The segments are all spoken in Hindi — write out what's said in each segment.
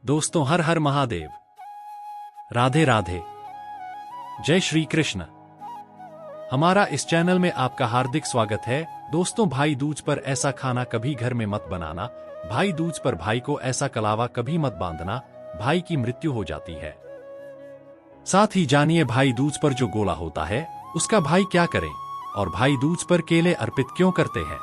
दोस्तों, हर हर महादेव। राधे राधे। जय श्री कृष्ण। हमारा इस चैनल में आपका हार्दिक स्वागत है। दोस्तों, भाई दूज पर ऐसा खाना कभी घर में मत बनाना। भाई दूज पर भाई को ऐसा कलावा कभी मत बांधना, भाई की मृत्यु हो जाती है। साथ ही जानिए भाई दूज पर जो गोला होता है उसका भाई क्या करे, और भाई दूज पर केले अर्पित क्यों करते हैं,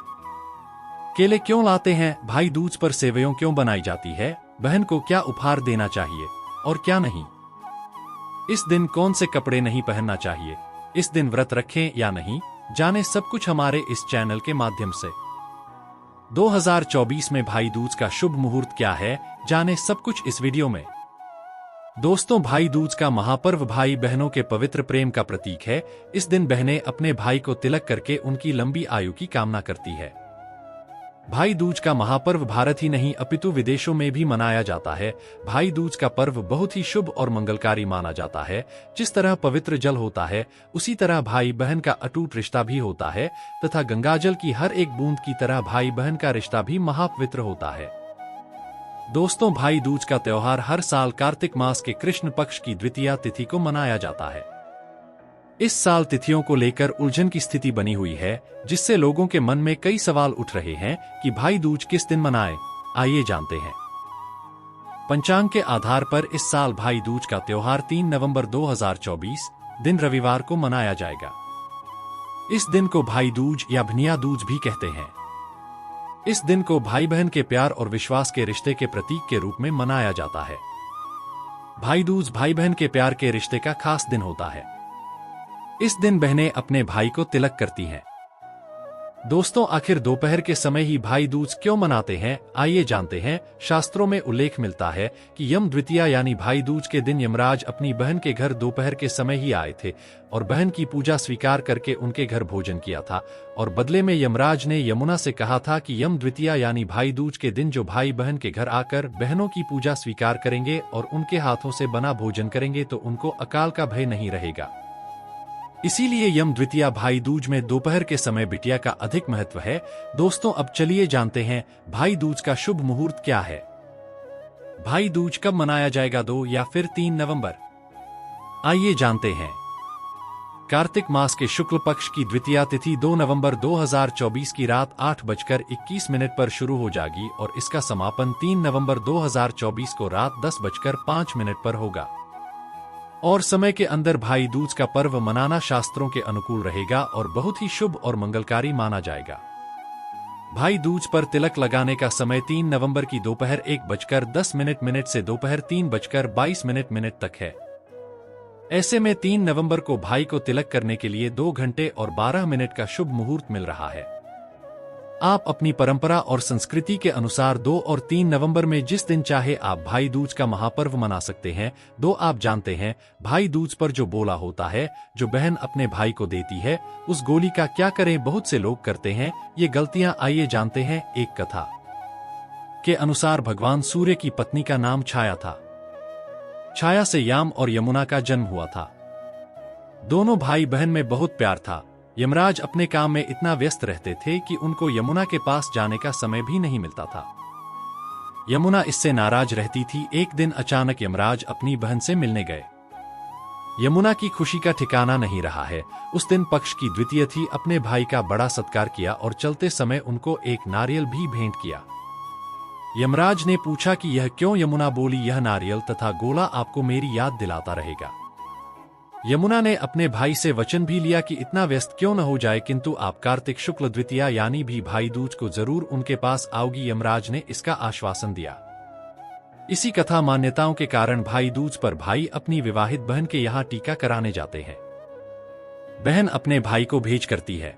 केले क्यों लाते हैं, भाई दूज पर सेवैयां क्यों बनाई जाती है, बहन को क्या उपहार देना चाहिए और क्या नहीं, इस दिन कौन से कपड़े नहीं पहनना चाहिए, इस दिन व्रत रखें या नहीं, जाने सब कुछ हमारे इस चैनल के माध्यम से। 2024 में भाई दूज का शुभ मुहूर्त क्या है, जाने सब कुछ इस वीडियो में। दोस्तों, भाई दूज का महापर्व भाई बहनों के पवित्र प्रेम का प्रतीक है। इस दिन बहनें अपने भाई को तिलक करके उनकी लंबी आयु की कामना करती है। भाई दूज का महापर्व भारत ही नहीं अपितु विदेशों में भी मनाया जाता है। भाई दूज का पर्व बहुत ही शुभ और मंगलकारी माना जाता है। जिस तरह पवित्र जल होता है, उसी तरह भाई बहन का अटूट रिश्ता भी होता है, तथा गंगाजल की हर एक बूंद की तरह भाई बहन का रिश्ता भी महापवित्र होता है। दोस्तों, भाई दूज का त्योहार हर साल कार्तिक मास के कृष्ण पक्ष की द्वितीया तिथि को मनाया जाता है। इस साल तिथियों को लेकर उलझन की स्थिति बनी हुई है, जिससे लोगों के मन में कई सवाल उठ रहे हैं कि भाई दूज किस दिन मनाएं। आइए जानते हैं। पंचांग के आधार पर इस साल भाई दूज का त्योहार 3 नवंबर 2024 दिन रविवार को मनाया जाएगा। इस दिन को भाई दूज या भनिया दूज भी कहते हैं। इस दिन को भाई बहन के प्यार और विश्वास के रिश्ते के प्रतीक के रूप में मनाया जाता है। भाई दूज भाई बहन के प्यार के रिश्ते का खास दिन होता है। इस दिन बहनें अपने भाई को तिलक करती हैं। दोस्तों, आखिर दोपहर के समय ही भाई दूज क्यों मनाते हैं, आइए जानते हैं। शास्त्रों में उल्लेख मिलता है कि यम द्वितीया यानी भाई दूज के दिन यमराज अपनी बहन के घर दोपहर के समय ही आए थे और बहन की पूजा स्वीकार करके उनके घर भोजन किया था, और बदले में यमराज ने यमुना से कहा था कि यम द्वितीया यानी भाई दूज के दिन जो भाई बहन के घर आकर बहनों की पूजा स्वीकार करेंगे और उनके हाथों से बना भोजन करेंगे तो उनको अकाल का भय नहीं रहेगा। इसीलिए यम द्वितीया भाई दूज में दोपहर के समय बिटिया का अधिक महत्व है। दोस्तों, अब चलिए जानते हैं भाई दूज का शुभ मुहूर्त क्या है। भाई दूज कब मनाया जाएगा, 2 या फिर 3 नवंबर? आइए जानते हैं। कार्तिक मास के शुक्ल पक्ष की द्वितीया तिथि 2 नवंबर 2024 की रात 8:21 पर शुरू हो जाएगी और इसका समापन 3 नवंबर 2024 को रात 10:05 पर होगा। और समय के अंदर भाई दूज का पर्व मनाना शास्त्रों के अनुकूल रहेगा और बहुत ही शुभ और मंगलकारी माना जाएगा। भाई दूज पर तिलक लगाने का समय 3 नवंबर की दोपहर 1:10 से दोपहर 3:22 तक है। ऐसे में 3 नवंबर को भाई को तिलक करने के लिए 2 घंटे और 12 मिनट का शुभ मुहूर्त मिल रहा है। आप अपनी परंपरा और संस्कृति के अनुसार 2 और 3 नवंबर में जिस दिन चाहे आप भाई दूज का महापर्व मना सकते हैं। 2 आप जानते हैं, भाई दूज पर जो बोला होता है जो बहन अपने भाई को देती है, उस गोली का क्या करें, बहुत से लोग करते हैं ये गलतियां। आइए जानते हैं। एक कथा के अनुसार भगवान सूर्य की पत्नी का नाम छाया था। छाया से याम और यमुना का जन्म हुआ था। दोनों भाई बहन में बहुत प्यार था। यमराज अपने काम में इतना व्यस्त रहते थे कि उनको यमुना के पास जाने का समय भी नहीं मिलता था। यमुना इससे नाराज रहती थी। एक दिन अचानक यमराज अपनी बहन से मिलने गए। यमुना की खुशी का ठिकाना नहीं रहा है। उस दिन पक्ष की द्वितीया थी। अपने भाई का बड़ा सत्कार किया और चलते समय उनको एक नारियल भी भेंट किया। यमराज ने पूछा कि यह क्यों? यमुना बोली, यह नारियल तथा गोला आपको मेरी याद दिलाता रहेगा। यमुना ने अपने भाई से वचन भी लिया कि इतना व्यस्त क्यों न हो जाए, किंतु आप कार्तिक शुक्ल द्वितीया यानी भी भाई दूज को जरूर उनके पास आओगी। यमराज ने इसका आश्वासन दिया। इसी कथा मान्यताओं के कारण भाई दूज पर भाई अपनी विवाहित बहन के यहाँ टीका कराने जाते हैं। बहन अपने भाई को भेज करती है।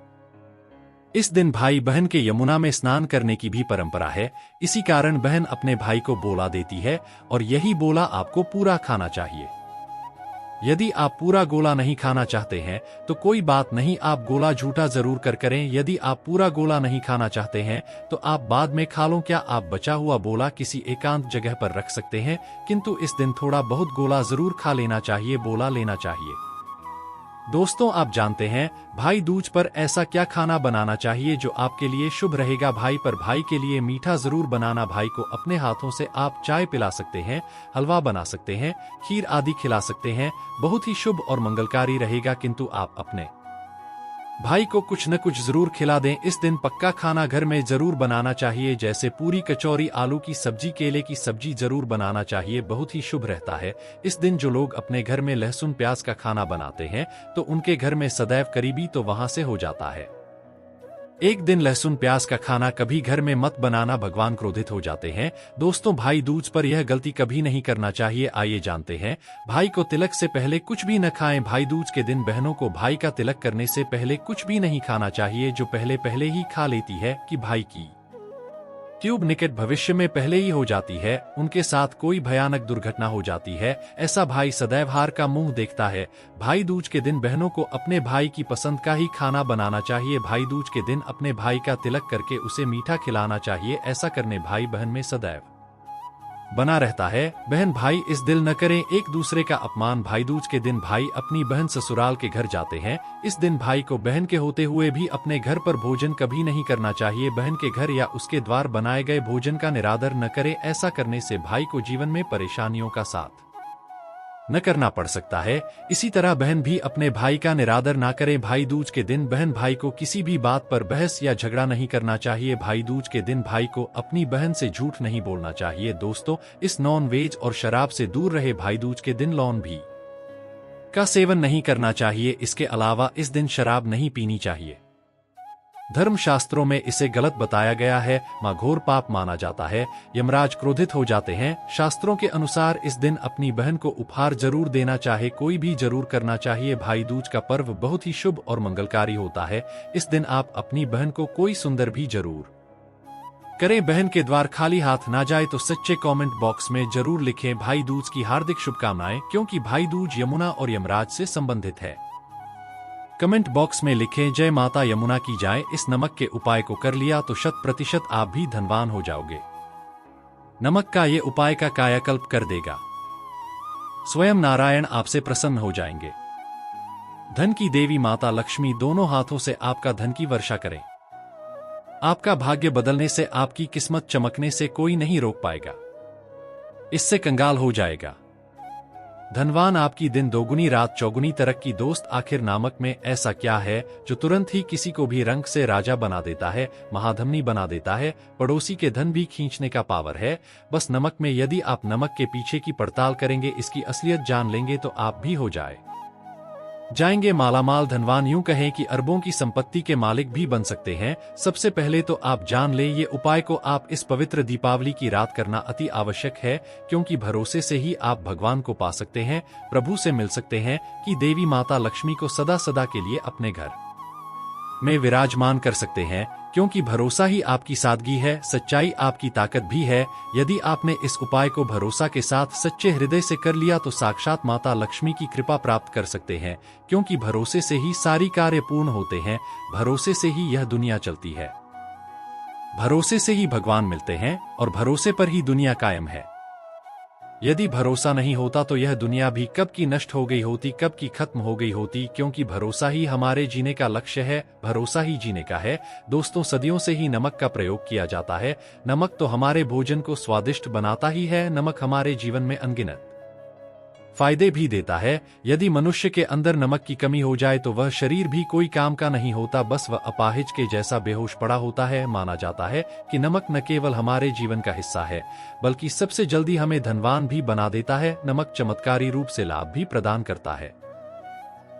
इस दिन भाई बहन के यमुना में स्नान करने की भी परंपरा है। इसी कारण बहन अपने भाई को बोला देती है और यही बोला आपको पूरा खाना चाहिए। यदि आप पूरा गोला नहीं खाना चाहते हैं तो कोई बात नहीं, आप गोला झूठा जरूर करें। यदि आप पूरा गोला नहीं खाना चाहते हैं तो आप बाद में खा लो। क्या आप बचा हुआ बोला किसी एकांत जगह पर रख सकते हैं, किंतु इस दिन थोड़ा बहुत गोला जरूर खा लेना चाहिए, बोला लेना चाहिए। दोस्तों, आप जानते हैं भाई दूज पर ऐसा क्या खाना बनाना चाहिए जो आपके लिए शुभ रहेगा। भाई पर भाई के लिए मीठा जरूर बनाना। भाई को अपने हाथों से आप चाय पिला सकते हैं, हलवा बना सकते हैं, खीर आदि खिला सकते हैं। बहुत ही शुभ और मंगलकारी रहेगा। किंतु आप अपने भाई को कुछ न कुछ जरूर खिला दें। इस दिन पक्का खाना घर में जरूर बनाना चाहिए, जैसे पूरी, कचौरी, आलू की सब्जी, केले की सब्जी जरूर बनाना चाहिए। बहुत ही शुभ रहता है। इस दिन जो लोग अपने घर में लहसुन प्याज का खाना बनाते हैं तो उनके घर में सदैव करीबी तो वहां से हो जाता है। एक दिन लहसुन प्याज का खाना कभी घर में मत बनाना, भगवान क्रोधित हो जाते हैं। दोस्तों, भाई दूज पर यह गलती कभी नहीं करना चाहिए। आइए जानते हैं, भाई को तिलक से पहले कुछ भी न खाएं। भाई दूज के दिन बहनों को भाई का तिलक करने से पहले कुछ भी नहीं खाना चाहिए। जो पहले ही खा लेती है कि भाई की ट्यूब निकट भविष्य में पहले ही हो जाती है, उनके साथ कोई भयानक दुर्घटना हो जाती है। ऐसा भाई सदैव हार का मुंह देखता है। भाई दूज के दिन बहनों को अपने भाई की पसंद का ही खाना बनाना चाहिए। भाई दूज के दिन अपने भाई का तिलक करके उसे मीठा खिलाना चाहिए। ऐसा करने भाई बहन में सदैव बना रहता है। बहन भाई इस दिल न करें एक दूसरे का अपमान। भाई दूज के दिन भाई अपनी बहन ससुराल के घर जाते हैं। इस दिन भाई को बहन के होते हुए भी अपने घर पर भोजन कभी नहीं करना चाहिए। बहन के घर या उसके द्वार बनाए गए भोजन का निरादर न करे। ऐसा करने से भाई को जीवन में परेशानियों का साथ न करना पड़ सकता है। इसी तरह बहन भी अपने भाई का निरादर ना करे। भाई दूज के दिन बहन भाई को किसी भी बात पर बहस या झगड़ा नहीं करना चाहिए। भाई दूज के दिन भाई को अपनी बहन से झूठ नहीं बोलना चाहिए। दोस्तों, इस नॉन वेज और शराब से दूर रहे। भाई दूज के दिन लौंग भी का सेवन नहीं करना चाहिए। इसके अलावा इस दिन शराब नहीं पीनी चाहिए। धर्मशास्त्रों में इसे गलत बताया गया है, घोर पाप माना जाता है। यमराज क्रोधित हो जाते हैं। शास्त्रों के अनुसार इस दिन अपनी बहन को उपहार जरूर देना चाहे, कोई भी जरूर करना चाहिए। भाई दूज का पर्व बहुत ही शुभ और मंगलकारी होता है। इस दिन आप अपनी बहन को कोई सुंदर भी जरूर करें। बहन के द्वार खाली हाथ ना जाए तो सच्चे कमेंट बॉक्स में जरूर लिखें भाई दूज की हार्दिक शुभकामनाएं, क्योंकि भाई दूज यमुना और यमराज से संबंधित है। कमेंट बॉक्स में लिखें जय माता यमुना की जाए। इस नमक के उपाय को कर लिया तो 100% आप भी धनवान हो जाओगे। नमक का ये उपाय का कायाकल्प कर देगा। स्वयं नारायण आपसे प्रसन्न हो जाएंगे। धन की देवी माता लक्ष्मी दोनों हाथों से आपका धन की वर्षा करें। आपका भाग्य बदलने से, आपकी किस्मत चमकने से कोई नहीं रोक पाएगा। इससे कंगाल हो जाएगा। धनवान आपकी दिन दोगुनी रात चौगुनी तरक्की। दोस्त, आखिर नमक में ऐसा क्या है जो तुरंत ही किसी को भी रंग से राजा बना देता है, महाधमनी बना देता है, पड़ोसी के धन भी खींचने का पावर है बस नमक में। यदि आप नमक के पीछे की पड़ताल करेंगे, इसकी असलियत जान लेंगे तो आप भी हो जाएंगे मालामाल। धनवान, यूं कहें कि अरबों की संपत्ति के मालिक भी बन सकते हैं। सबसे पहले तो आप जान ले, ये उपाय को आप इस पवित्र दीपावली की रात करना अति आवश्यक है, क्योंकि भरोसे से ही आप भगवान को पा सकते हैं, प्रभु से मिल सकते हैं कि देवी माता लक्ष्मी को सदा सदा के लिए अपने घर में विराजमान कर सकते हैं, क्योंकि भरोसा ही आपकी सादगी है, सच्चाई आपकी ताकत भी है। यदि आपने इस उपाय को भरोसा के साथ सच्चे हृदय से कर लिया तो साक्षात माता लक्ष्मी की कृपा प्राप्त कर सकते हैं, क्योंकि भरोसे से ही सारी कार्य पूर्ण होते हैं। भरोसे से ही यह दुनिया चलती है, भरोसे से ही भगवान मिलते हैं और भरोसे पर ही दुनिया कायम है। यदि भरोसा नहीं होता तो यह दुनिया भी कब की नष्ट हो गई होती, कब की खत्म हो गई होती, क्योंकि भरोसा ही हमारे जीने का लक्ष्य है, भरोसा ही जीने का है। दोस्तों, सदियों से ही नमक का प्रयोग किया जाता है। नमक तो हमारे भोजन को स्वादिष्ट बनाता ही है। नमक हमारे जीवन में अनगिनत फायदे भी देता है। यदि मनुष्य के अंदर नमक की कमी हो जाए तो वह शरीर भी कोई काम का नहीं होता, बस वह अपाहिज के जैसा बेहोश पड़ा होता है। माना जाता है कि नमक न केवल हमारे जीवन का हिस्सा है, बल्कि सबसे जल्दी हमें धनवान भी बना देता है। नमक चमत्कारी रूप से लाभ भी प्रदान करता है।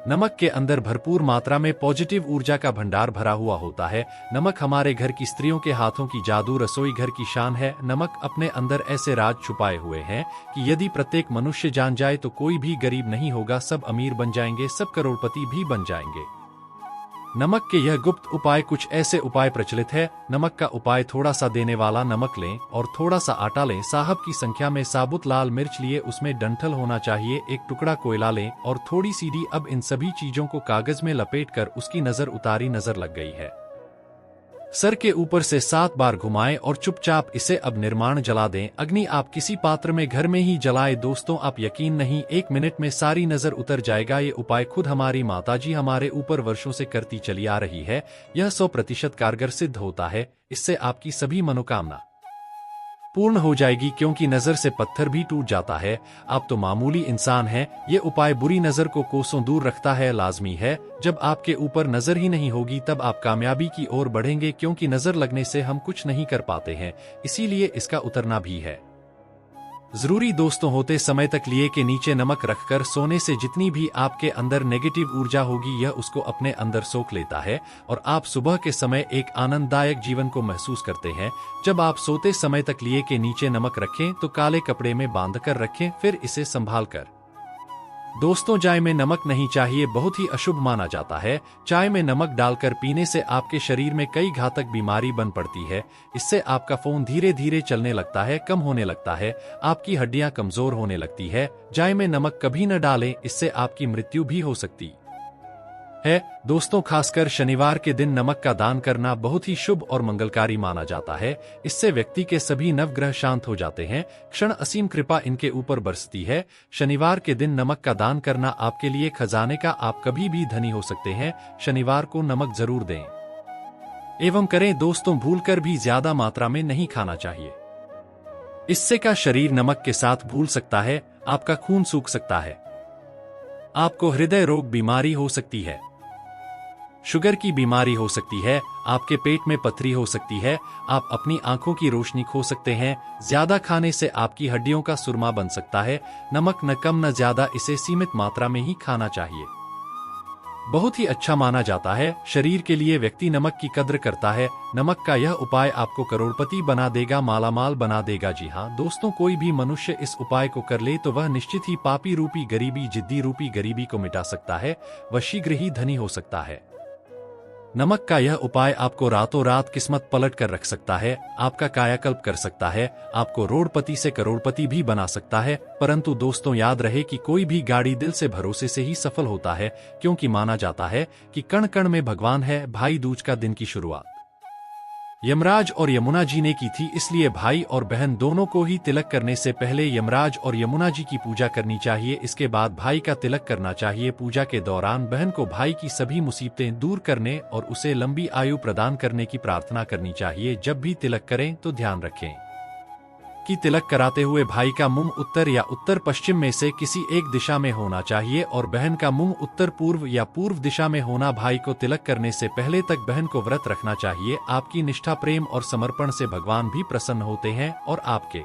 नमक के अंदर भरपूर मात्रा में पॉजिटिव ऊर्जा का भंडार भरा हुआ होता है। नमक हमारे घर की स्त्रियों के हाथों की जादू रसोई घर की शान है। नमक अपने अंदर ऐसे राज छुपाए हुए हैं कि यदि प्रत्येक मनुष्य जान जाए तो कोई भी गरीब नहीं होगा, सब अमीर बन जाएंगे, सब करोड़पति भी बन जाएंगे। नमक के यह गुप्त उपाय, कुछ ऐसे उपाय प्रचलित है। नमक का उपाय, थोड़ा सा देने वाला नमक लें और थोड़ा सा आटा लें। साहब की संख्या में साबुत लाल मिर्च लिए, उसमें डंठल होना चाहिए। एक टुकड़ा कोयला लें और थोड़ी सीडी। अब इन सभी चीजों को कागज में लपेटकर उसकी नजर उतारी, नजर लग गई है। सर के ऊपर से 7 बार घुमाएं और चुपचाप इसे अब निर्माण जला दें। अग्नि आप किसी पात्र में घर में ही जलाएं। दोस्तों, आप यकीन नहीं, 1 मिनट में सारी नजर उतर जाएगा। ये उपाय खुद हमारी माताजी हमारे ऊपर वर्षों से करती चली आ रही है। यह 100% कारगर सिद्ध होता है। इससे आपकी सभी मनोकामना पूर्ण हो जाएगी, क्योंकि नजर से पत्थर भी टूट जाता है। आप तो मामूली इंसान हैं, ये उपाय बुरी नजर को कोसों दूर रखता है। लाजमी है, जब आपके ऊपर नजर ही नहीं होगी तब आप कामयाबी की ओर बढ़ेंगे, क्योंकि नजर लगने से हम कुछ नहीं कर पाते हैं, इसीलिए इसका उतरना भी है जरूरी। दोस्तों, होते समय तक लिए के नीचे नमक रखकर सोने से जितनी भी आपके अंदर नेगेटिव ऊर्जा होगी यह उसको अपने अंदर सोख लेता है और आप सुबह के समय एक आनंददायक जीवन को महसूस करते हैं। जब आप सोते समय तक लिए के नीचे नमक रखें तो काले कपड़े में बांधकर रखें, फिर इसे संभाल कर। दोस्तों, चाय में नमक नहीं चाहिए, बहुत ही अशुभ माना जाता है। चाय में नमक डालकर पीने से आपके शरीर में कई घातक बीमारी बन पड़ती है। इससे आपका खून धीरे धीरे चलने लगता है, कम होने लगता है, आपकी हड्डियां कमजोर होने लगती है। चाय में नमक कभी न डालें, इससे आपकी मृत्यु भी हो सकती है। दोस्तों, खासकर शनिवार के दिन नमक का दान करना बहुत ही शुभ और मंगलकारी माना जाता है। इससे व्यक्ति के सभी नवग्रह शांत हो जाते हैं, क्षण असीम कृपा इनके ऊपर बरसती है। शनिवार के दिन नमक का दान करना आपके लिए खजाने का, आप कभी भी धनी हो सकते हैं। शनिवार को नमक जरूर दें एवं करें। दोस्तों, भूलकर भी ज्यादा मात्रा में नहीं खाना चाहिए, इससे का शरीर नमक के साथ भूल सकता है, आपका खून सूख सकता है, आपको हृदय रोग बीमारी हो सकती है, शुगर की बीमारी हो सकती है, आपके पेट में पथरी हो सकती है, आप अपनी आंखों की रोशनी खो सकते हैं। ज्यादा खाने से आपकी हड्डियों का सुरमा बन सकता है। नमक न कम न ज्यादा, इसे सीमित मात्रा में ही खाना चाहिए। बहुत ही अच्छा माना जाता है। शरीर के लिए व्यक्ति नमक की कद्र करता है। नमक का यह उपाय आपको करोड़पति बना देगा, मालामाल बना देगा। जी हाँ दोस्तों, कोई भी मनुष्य इस उपाय को कर ले तो वह निश्चित ही पापी रूपी गरीबी, जिद्दी रूपी गरीबी को मिटा सकता है, वह शीघ्र ही धनी हो सकता है। नमक का यह उपाय आपको रातों रात किस्मत पलट कर रख सकता है, आपका कायाकल्प कर सकता है, आपको रोडपति से करोड़पति भी बना सकता है। परंतु दोस्तों, याद रहे कि कोई भी गाड़ी दिल से भरोसे से ही सफल होता है, क्योंकि माना जाता है कि कण कण में भगवान है। भाई दूज का दिन की शुरुआत यमराज और यमुना जी ने की थी, इसलिए भाई और बहन दोनों को ही तिलक करने से पहले यमराज और यमुना जी की पूजा करनी चाहिए। इसके बाद भाई का तिलक करना चाहिए। पूजा के दौरान बहन को भाई की सभी मुसीबतें दूर करने और उसे लंबी आयु प्रदान करने की प्रार्थना करनी चाहिए। जब भी तिलक करें तो ध्यान रखें कि तिलक कराते हुए भाई का मुंह उत्तर या उत्तर पश्चिम में से किसी एक दिशा में होना चाहिए और बहन का मुंह उत्तर पूर्व या पूर्व दिशा में होना। भाई को तिलक करने से पहले तक बहन को व्रत रखना चाहिए। आपकी निष्ठा, प्रेम और समर्पण से भगवान भी प्रसन्न होते हैं और आपके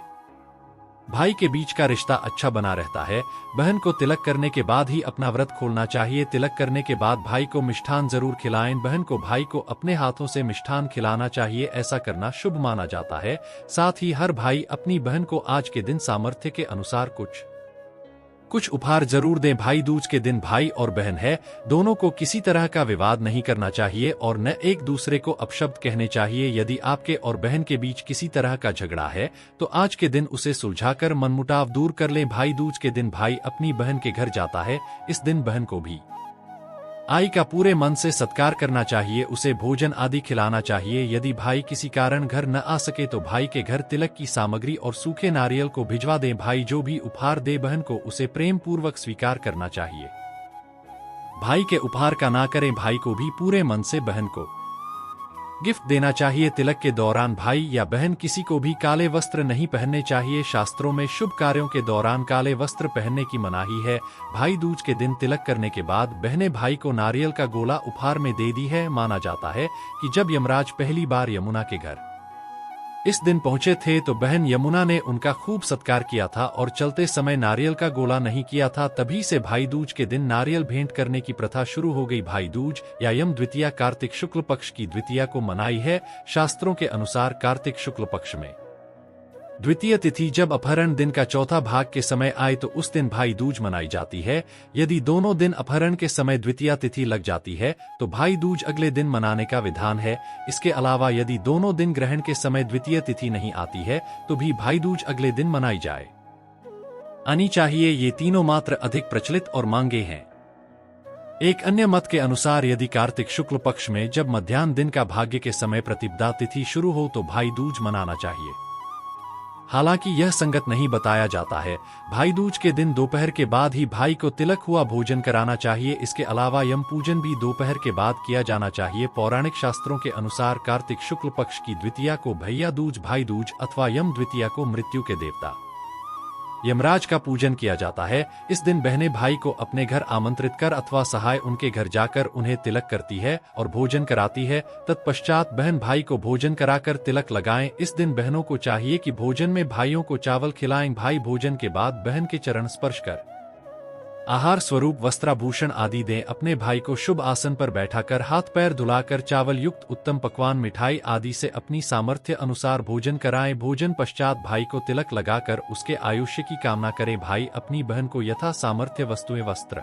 भाई के बीच का रिश्ता अच्छा बना रहता है। बहन को तिलक करने के बाद ही अपना व्रत खोलना चाहिए। तिलक करने के बाद भाई को मिष्ठान जरूर खिलाएं। बहन को भाई को अपने हाथों से मिष्ठान खिलाना चाहिए, ऐसा करना शुभ माना जाता है। साथ ही हर भाई अपनी बहन को आज के दिन सामर्थ्य के अनुसार कुछ उपहार जरूर दें। भाई दूज के दिन भाई और बहन है, दोनों को किसी तरह का विवाद नहीं करना चाहिए और न एक दूसरे को अपशब्द कहने चाहिए। यदि आपके और बहन के बीच किसी तरह का झगड़ा है तो आज के दिन उसे सुलझाकर मनमुटाव दूर कर लें। भाई दूज के दिन भाई अपनी बहन के घर जाता है। इस दिन बहन को भी आई का पूरे मन से सत्कार करना चाहिए, उसे भोजन आदि खिलाना चाहिए। यदि भाई किसी कारण घर न आ सके तो भाई के घर तिलक की सामग्री और सूखे नारियल को भिजवा दें। भाई जो भी उपहार दे बहन को उसे प्रेम पूर्वक स्वीकार करना चाहिए। भाई के उपहार का ना करें, भाई को भी पूरे मन से बहन को गिफ्ट देना चाहिए। तिलक के दौरान भाई या बहन किसी को भी काले वस्त्र नहीं पहनने चाहिए। शास्त्रों में शुभ कार्यों के दौरान काले वस्त्र पहनने की मनाही है। भाई दूज के दिन तिलक करने के बाद बहनें भाई को नारियल का गोला उपहार में दे दी है। माना जाता है कि जब यमराज पहली बार यमुना के घर इस दिन पहुंचे थे तो बहन यमुना ने उनका खूब सत्कार किया था और चलते समय नारियल का गोला नहीं किया था। तभी से भाई दूज के दिन नारियल भेंट करने की प्रथा शुरू हो गई। भाई दूज या यम द्वितीया कार्तिक शुक्ल पक्ष की द्वितीया को मनाई है। शास्त्रों के अनुसार कार्तिक शुक्ल पक्ष में द्वितीय तिथि जब अपहरण दिन का चौथा भाग के समय आए तो उस दिन भाई दूज मनाई जाती है। यदि दोनों दिन अपहरण के समय द्वितीय तिथि लग जाती है तो भाई दूज अगले दिन मनाने का विधान है। इसके अलावा यदि दोनों दिन ग्रहण के समय द्वितीय तिथि नहीं आती है तो भी भाई दूज अगले दिन मनाई जाए आनी चाहिए। ये तीनों मात्र अधिक प्रचलित और मांगे हैं। एक अन्य मत के अनुसार यदि कार्तिक शुक्ल पक्ष में जब मध्याह्न दिन का भाग्य के समय प्रतिपदा तिथि शुरू हो तो भाई दूज मनाना चाहिए। हालांकि यह संगत नहीं बताया जाता है। भाई दूज के दिन दोपहर के बाद ही भाई को तिलक हुआ भोजन कराना चाहिए। इसके अलावा यम पूजन भी दोपहर के बाद किया जाना चाहिए। पौराणिक शास्त्रों के अनुसार कार्तिक शुक्ल पक्ष की द्वितीया को भैया दूज, भाई दूज अथवा यम द्वितीया को मृत्यु के देवता यमराज का पूजन किया जाता है। इस दिन बहनें भाई को अपने घर आमंत्रित कर अथवा सहाय उनके घर जाकर उन्हें तिलक करती है और भोजन कराती है। तत्पश्चात बहन भाई को भोजन कराकर तिलक लगाएं। इस दिन बहनों को चाहिए कि भोजन में भाइयों को चावल खिलाएं। भाई भोजन के बाद बहन के चरण स्पर्श कर आहार स्वरूप वस्त्राभूषण आदि दें। अपने भाई को शुभ आसन पर बैठाकर हाथ पैर धुलाकर चावल युक्त उत्तम पकवान, मिठाई आदि से अपनी सामर्थ्य अनुसार भोजन कराएं। भोजन पश्चात भाई को तिलक लगाकर उसके आयुष्य की कामना करें। भाई अपनी बहन को यथा सामर्थ्य वस्तुएं, वस्त्र,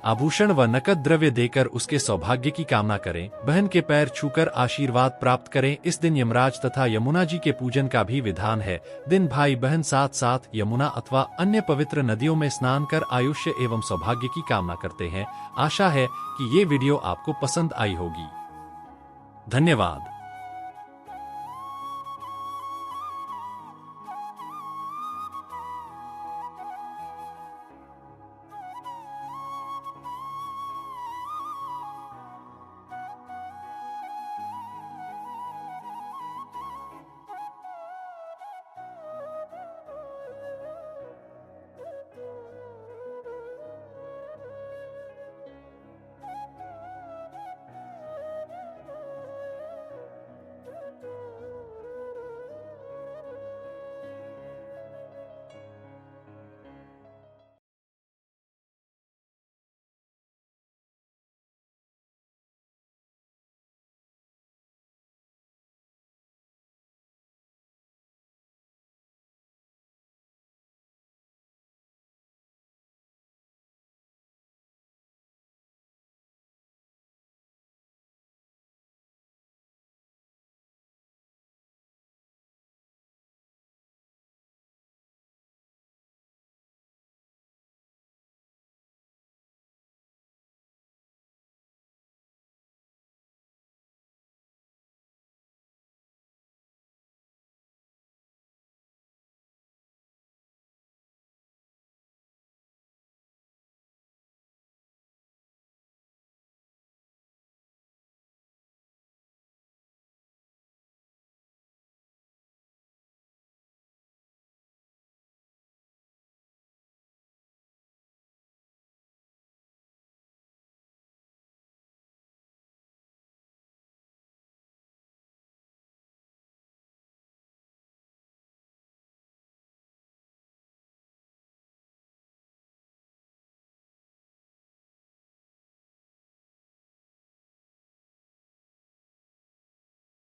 आभूषण व नकद द्रव्य देकर उसके सौभाग्य की कामना करें। बहन के पैर छूकर आशीर्वाद प्राप्त करें। इस दिन यमराज तथा यमुना जी के पूजन का भी विधान है। दिन भाई बहन साथ साथ यमुना अथवा अन्य पवित्र नदियों में स्नान कर आयुष्य एवं सौभाग्य की कामना करते हैं। आशा है कि ये वीडियो आपको पसंद आई होगी। धन्यवाद।